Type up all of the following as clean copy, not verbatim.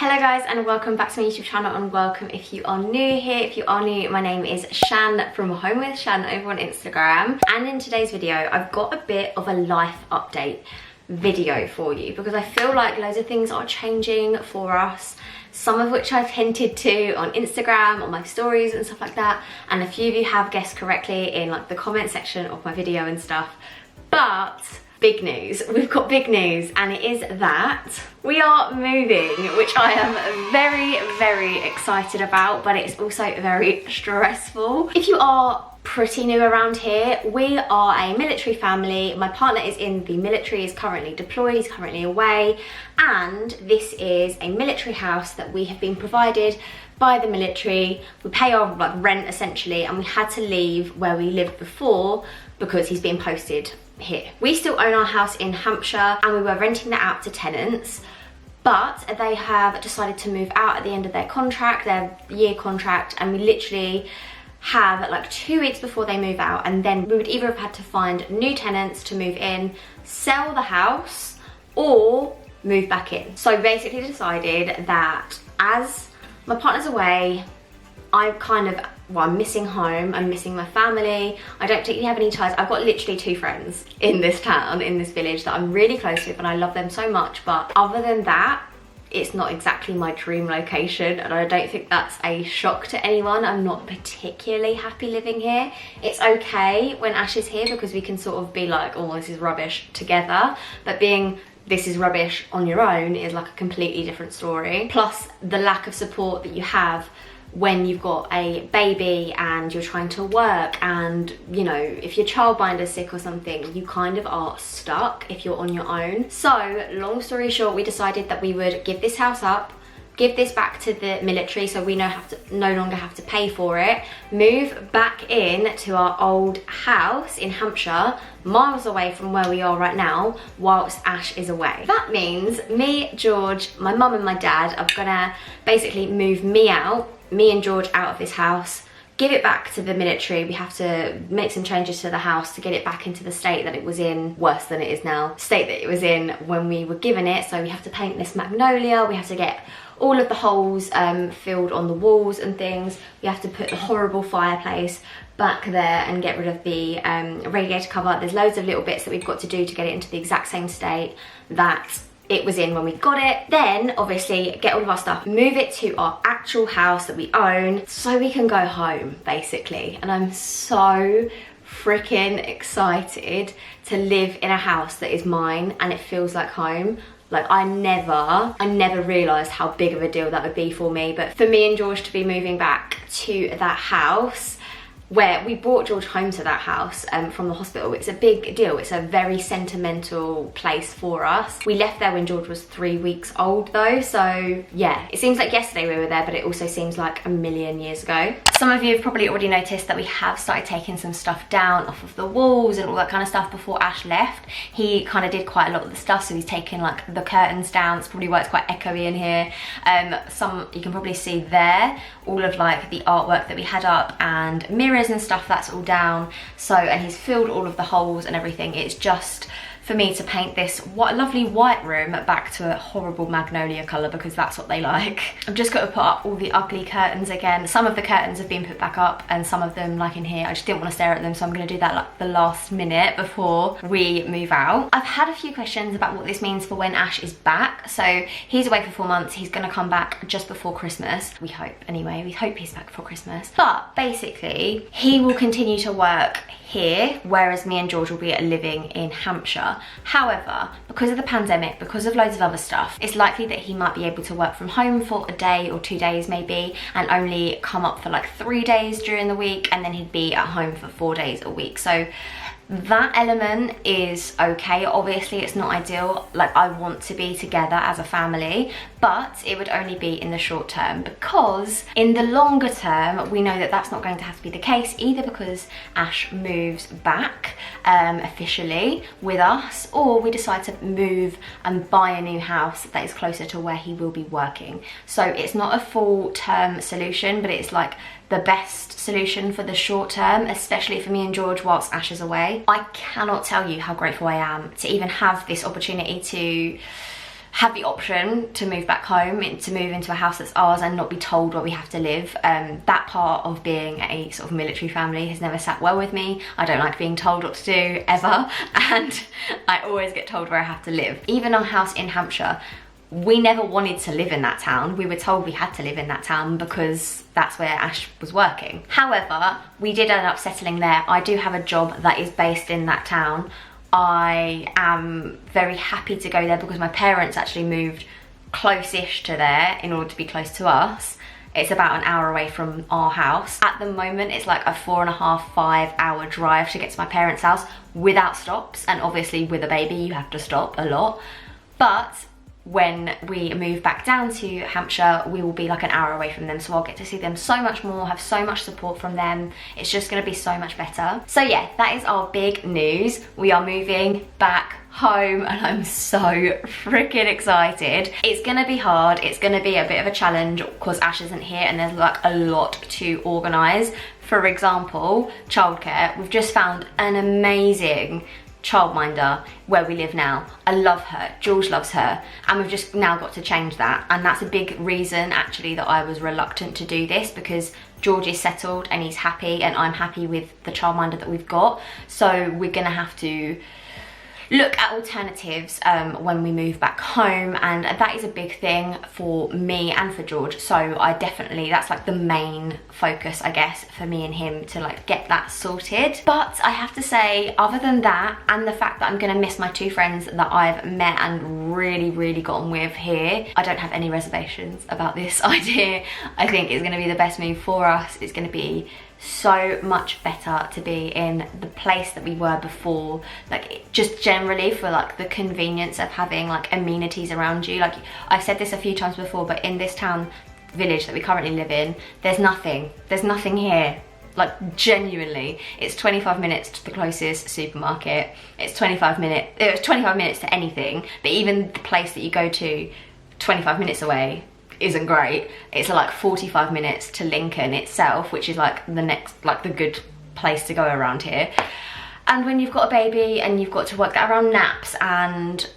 Hello guys and welcome back to my YouTube channel, and welcome if you are new here. If you are new, my name is Shan from HomeWithShan over on Instagram, and in today's video I've got a bit of a life update video for you because I feel like loads of things are changing for us, some of which I've hinted to on Instagram, on my stories and stuff like that, and a few of you have guessed correctly in like the comment section of my video and stuff. But big news, we've got big news, and it is that we are moving, which I am very excited about, but it's also very stressful. If you are pretty new around here, we are a military family. My partner is in the military, is currently deployed, he's currently away, and this is a military house that we have been provided by the military. We pay our rent essentially, and we had to leave where we lived before because he's been posted here. We still own our house in Hampshire and we were renting that out to tenants, but they have decided to move out at the end of their contract, their year contract, and we literally have like 2 weeks before they move out, and then we would either have had to find new tenants to move in, sell the house, or move back in. So basically decided that as my partner's away, I'm missing home, I'm missing my family, I don't particularly have any ties. I've got literally 2 friends in this town, in this village, that I'm really close with and I love them so much, but other than that, it's not exactly my dream location, and I don't think that's a shock to anyone. I'm not particularly happy living here. It's okay when Ash is here because we can sort of be like, oh, this is rubbish together, but being this is rubbish on your own is like a completely different story. Plus the lack of support that you have when you've got a baby and you're trying to work, and you know, if your childminder's sick or something, you kind of are stuck if you're on your own. So long story short, we decided that we would give this house up, give this back to the military so we no longer have to pay for it, move back in to our old house in Hampshire, miles away from where we are right now, whilst Ash is away. That means me, George, my mum and my dad are gonna basically move me and George out of this house, give it back to the military. We have to make some changes to the house to get it back into the state that it was in, worse than it is now, state that it was in when we were given it. So we have to paint this magnolia, we have to get all of the holes filled on the walls and things. We have to put the horrible fireplace back there and get rid of the radiator cover. There's loads of little bits that we've got to do to get it into the exact same state that it was in when we got it. Then obviously get all of our stuff, move it to our actual house that we own so we can go home basically. And I'm so freaking excited to live in a house that is mine and it feels like home. Like I never realised how big of a deal that would be for me, but for me and George to be moving back to that house, where we brought George home to that house from the hospital, it's a big deal. It's a very sentimental place for us. We left there when George was 3 weeks old though, so yeah, it seems like yesterday we were there, but it also seems like a million years ago. Some of you have probably already noticed that we have started taking some stuff down off of the walls and all that kind of stuff before Ash left. He kind of did quite a lot of the stuff, so he's taken like the curtains down. It's probably why it's quite echoey in here. Some you can probably see there, all of like the artwork that we had up and mirrors and stuff, that's all down. So, and he's filled all of the holes and everything. It's just for me to paint this what a lovely white room back to a horrible magnolia colour because that's what they like. I've just got to put up all the ugly curtains again. Some of the curtains have been put back up and some of them, like in here, I just didn't want to stare at them, so I'm going to do that like the last minute before we move out. I've had a few questions about what this means for when Ash is back. So he's away for 4 months, he's going to come back just before Christmas. We hope anyway, we hope he's back before Christmas. But basically he will continue to work here, whereas me and George will be living in Hampshire. However, because of the pandemic, because of loads of other stuff, it's likely that he might be able to work from home for a day or 2 days maybe, and only come up for like 3 days during the week, and then he'd be at home for 4 days a week. So that element is okay. Obviously it's not ideal, like I want to be together as a family, but it would only be in the short term, because in the longer term we know that that's not going to have to be the case, either because Ash moves back officially with us, or we decide to move and buy a new house that is closer to where he will be working. So it's not a full term solution, but it's like the best solution for the short term, especially for me and George whilst Ash is away. I cannot tell you how grateful I am to even have this opportunity to have the option to move back home, to move into a house that's ours and not be told where we have to live. That part of being a sort of military family has never sat well with me. I don't like being told what to do, ever, and I always get told where I have to live. Even our house in Hampshire, we never wanted to live in that town. We were told we had to live in that town because that's where Ash was working. However, we did end up settling there. I do have a job that is based in that town. I am very happy to go there because my parents actually moved close-ish to there in order to be close to us. It's about an hour away from our house. At the moment, it's like a 4.5, 5 hour drive to get to my parents' house without stops. And obviously with a baby, you have to stop a lot. But when we move back down to Hampshire, we will be like an hour away from them, so I'll get to see them so much more, have so much support from them. It's just going to be so much better. So yeah, that is our big news. We are moving back home and I'm so freaking excited. It's gonna be hard, it's gonna be a bit of a challenge because Ash isn't here and there's like a lot to organise. For example, childcare. We've just found an amazing childminder where we live now. I love her, George loves her, and we've just now got to change that, and that's a big reason actually that I was reluctant to do this, because George is settled and he's happy and I'm happy with the childminder that we've got. So we're gonna have to look at alternatives when we move back home, and that is a big thing for me and for George. So I definitely, that's like the main focus, I guess, for me and him, to like get that sorted. But I have to say, other than that, and the fact that I'm gonna miss my two friends that I've met and really gotten with here, I don't have any reservations about this idea. I think it's gonna be the best move for us. It's gonna be so much better to be in the place that we were before, like just generally for like the convenience of having like amenities around you. Like I've said this a few times before, but in this town village that we currently live in, there's nothing here. Like genuinely, it's 25 minutes to the closest supermarket, it's 25 minutes to anything, but even the place that you go to 25 minutes away isn't great. It's like 45 minutes to Lincoln itself, which is like the next, like the good place to go around here. And when you've got a baby and you've got to work that around naps, and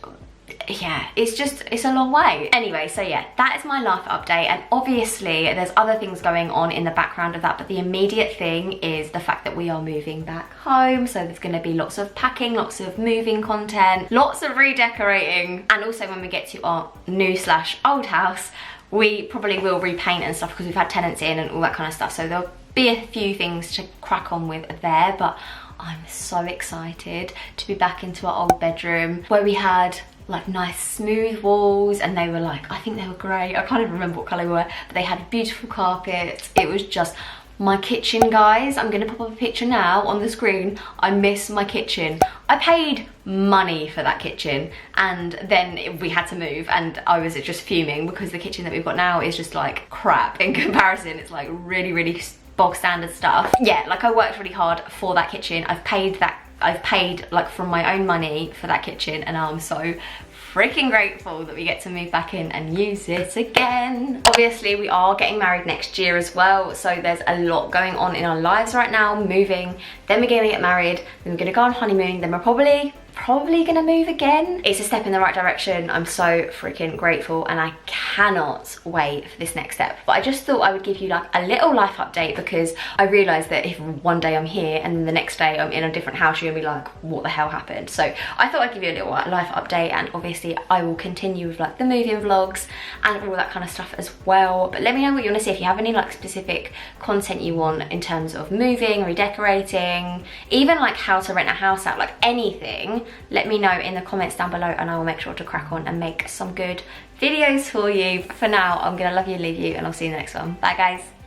yeah, it's a long way. Anyway, so yeah, that is my life update, and obviously there's other things going on in the background of that, but the immediate thing is the fact that we are moving back home. So there's going to be lots of packing, lots of moving content, lots of redecorating, and also when we get to our new/old house, we probably will repaint and stuff because we've had tenants in and all that kind of stuff. So there'll be a few things to crack on with there, but I'm so excited to be back into our old bedroom where we had like nice smooth walls, and they were like, I think they were grey. I can't even remember what colour they were, but they had beautiful carpets. It was just my kitchen, guys. I'm gonna pop up a picture now on the screen. I miss my kitchen. I paid money for that kitchen, and then we had to move, and I was just fuming because the kitchen that we've got now is just like crap in comparison. It's like really bog standard stuff. Yeah, like I worked really hard for that kitchen. I've paid like from my own money for that kitchen, and I'm so freaking grateful that we get to move back in and use it again. Obviously we are getting married next year as well, so there's a lot going on in our lives right now. Moving, then we're gonna get married, then we're gonna go on honeymoon, then we're probably gonna move again. It's a step in the right direction. I'm so freaking grateful, and I cannot wait for this next step. But I just thought I would give you like a little life update, because I realized that if one day I'm here and then the next day I'm in a different house, you're gonna be like, what the hell happened? So I thought I'd give you a little life update, and obviously I will continue with like the moving vlogs and all that kind of stuff as well. But let me know what you want to see. If you have any like specific content you want in terms of moving, redecorating, even like how to rent a house out, like anything, let me know in the comments down below, and I will make sure to crack on and make some good videos for you. For now, I'm gonna love you, leave you, and I'll see you in the next one. Bye guys.